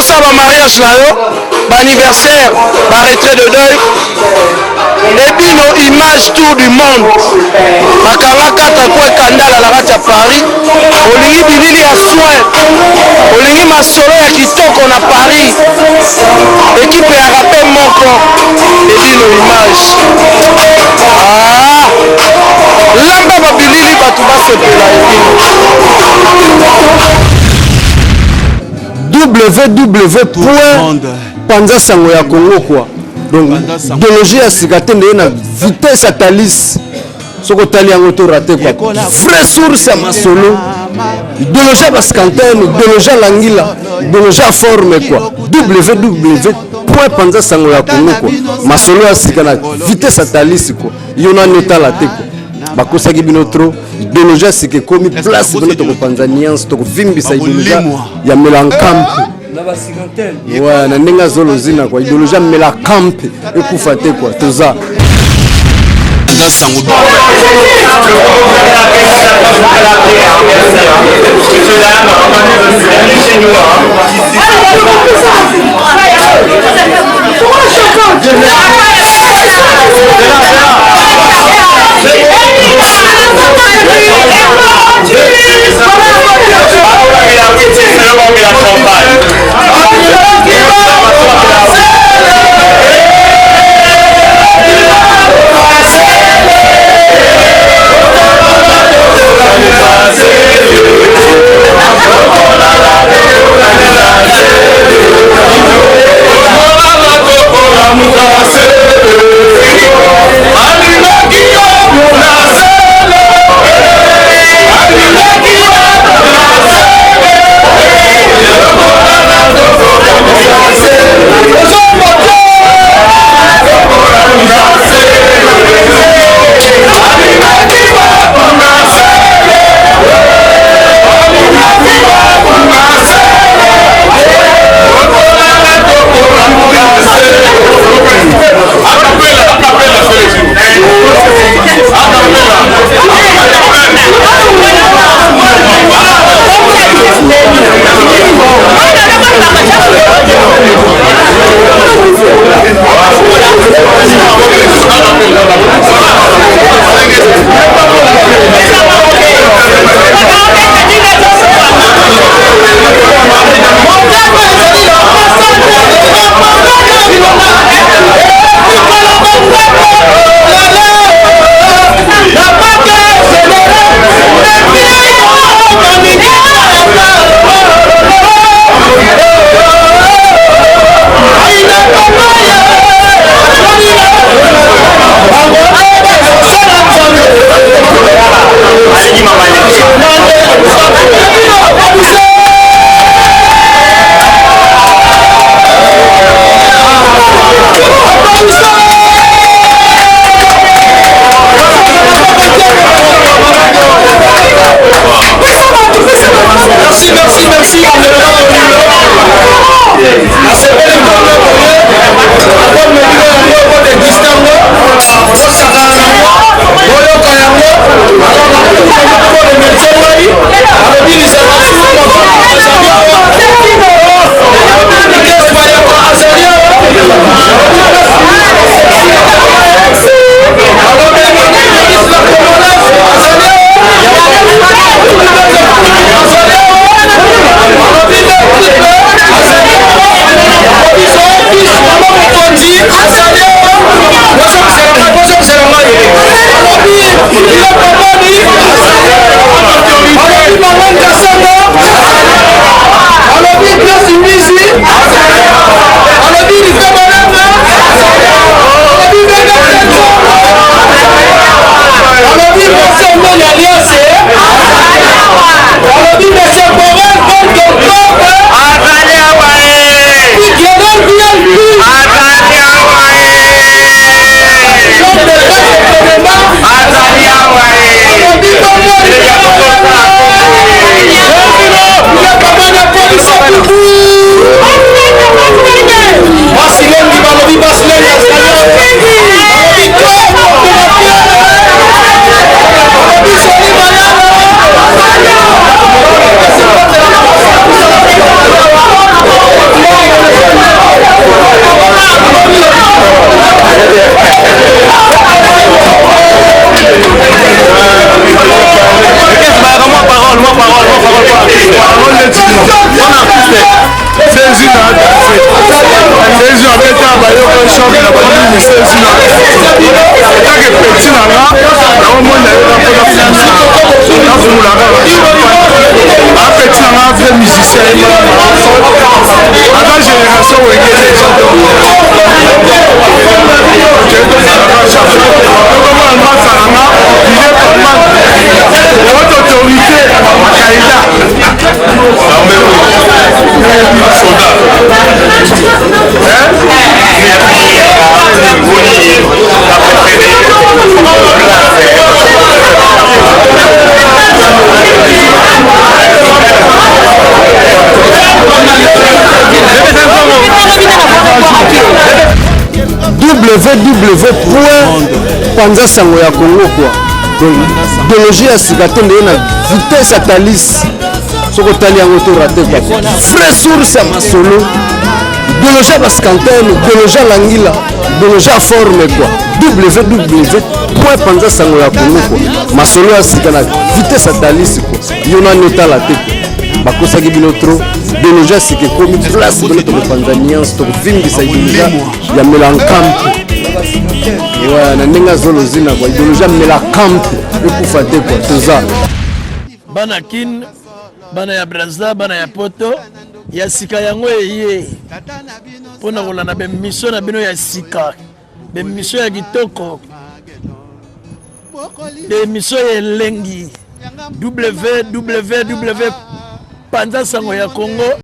ça va mariage là, anniversaire, retrait de deuil. Et puis nos images tour du monde. Makanga kata kwa kandala la kati ya Paris. Olingi bilili ya soin. Olingi masolo ya kitoko na Paris. Équipe ya rappel moko. Et puis nos images. Lamba babilili batu basepela www.panzasango ya Congo quoi. Donc idéologie ya sikate ndeye na vitesse ya Thalys soko tali yango to raté quoi. Vraie source ya masolo. Idéologie ya baskantene, idéologie ya Langila, idéologie ya forme quoi. www.panzasango ya Congo quoi. Masolo ya sikana vitesse ya Thalys quoi. Yona neta la te quoi. Bakosaki bino trop idéologie sike komi place bino to kopanza nuance to kovimbisa idéologie ya Melankamp ouais na ndenge azolozina kwa idéologie ya Melankamp ekufa te kwa toza Jésus a fait un baillot comme chambre la bonne mise c'est aussi là. Tant que petit là là, au moins il y a un peu de flamme. Là vous la un petit là un vrai musicien. À la génération où il y a des gens www.panza sango ya Congo quoi. Donc biologie ya sika te ndenge na vitesse ya Thalys soko tali yango to raté quoi. Vraie source ya masolo. Biologie ya Baskantene, biologie ya Langila, biologie ya forme quoi. www.panza sango ya Congo quoi. Masolo ya sika na vitesse ya Thalys quoi. Yona neta la te. Bakosaki bino trop. Biologie ya sika komi place bino to Tanzanians to vimbisa biologie ya melankamp. Ouais, na ndenge azolozina kwa idéologie mela camp ekufa te kwa toza bana kin bana ya Brazza bana ya Poto ya sika yango eye pona kolanda bemission na bino ya sika bemission ya kitoko bemission ya elengi www.panza sango ya Congo